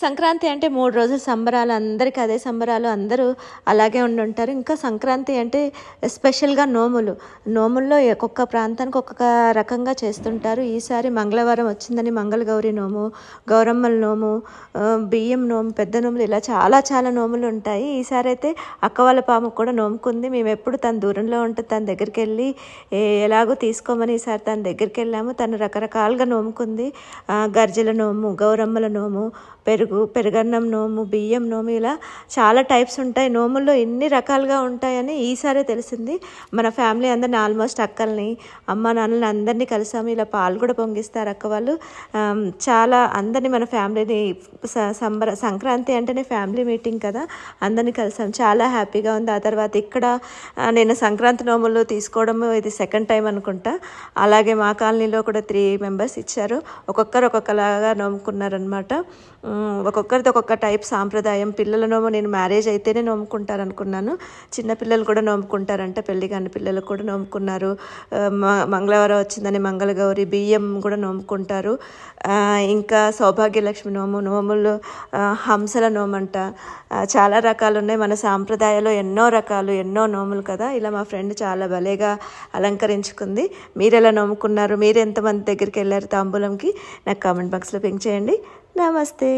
సంక్రాంతి అంటే 3 రోజులు సంబరాలు. అందరికి అదే సంబరాలు. అందరూ అలాగే ఉండుంటారు. ఇంకా సంక్రాంతి అంటే స్పెషల్‌గా నోములు. నోముల్లో ఒక్కొక్క ప్రాంతానికి ఒక్కొక్క రకంగా చేస్తుంటారు. ఈసారి మంగళవారం వచ్చిందని మంగళగౌరి నోము, గౌరమ్మల నోము, బియ్యం నోము, పెద్ద నోములు ఇలా చాలా చాలా నోములు ఉంటాయి. ఈసారైతే అక్క వాళ్ళ పాపకు కూడా నోముకుంది. మేమెప్పుడు తను దూరంలో ఉంటే తన దగ్గరికెళ్ళి ఎలాగో తీసుకోమని ఈసారి తన దగ్గరికెళ్ళాము. తను రకరకాలుగా నోముకుంది. గర్జల నోము, గౌరమ్మల నోము, పెరుగన్నం నోము, బియ్యం నోము ఇలా చాలా టైప్స్ ఉంటాయి. నోముల్లో ఎన్ని రకాలుగా ఉంటాయని ఈసారే తెలిసింది. మన ఫ్యామిలీ అందరిని ఆల్మోస్ట్ అక్కల్ని, అమ్మ నాన్నని అందరినీ కలిసాము. ఇలా పాలు కూడా పొంగిస్తారు అక్క వాళ్ళు. చాలా అందరినీ మన ఫ్యామిలీని సంక్రాంతి అంటేనే ఫ్యామిలీ మీటింగ్ కదా, అందరినీ కలిసాం. చాలా హ్యాపీగా ఉంది. ఆ తర్వాత ఇక్కడ నేను సంక్రాంతి నోములు తీసుకోవడం ఇది సెకండ్ టైం అనుకుంటా. అలాగే మా కాలనీలో కూడా 3 మెంబర్స్ ఇచ్చారు. ఒక్కొక్కరు ఒక్కొక్కలాగా నోముకున్నారనమాట. ఒక్కొక్కరిది ఒక్కొక్క టైప్ సాంప్రదాయం. పిల్లల నోము నేను మ్యారేజ్ అయితేనే నోముకుంటారు అనుకున్నాను. చిన్నపిల్లలు కూడా నోముకుంటారంట. పెళ్లి కాని పిల్లలు కూడా నోముకున్నారు. మంగళవారం వచ్చిందని మంగళగౌరి, బియ్యం కూడా నోముకుంటారు. ఇంకా సౌభాగ్యలక్ష్మి నోము, నోములు హంసల నోమంట, చాలా రకాలు ఉన్నాయి. మన సాంప్రదాయాల్లో ఎన్నో రకాలు, ఎన్నో నోములు కదా. ఇలా మా ఫ్రెండ్ చాలా భలేగా అలంకరించుకుంది. మీరు ఎలా నోముకున్నారు? మీరు ఎంతమంది దగ్గరికి వెళ్ళారు తాంబూలంకి? నాకు కామెంట్ బాక్స్లో పింక్ చేయండి. నమస్తే.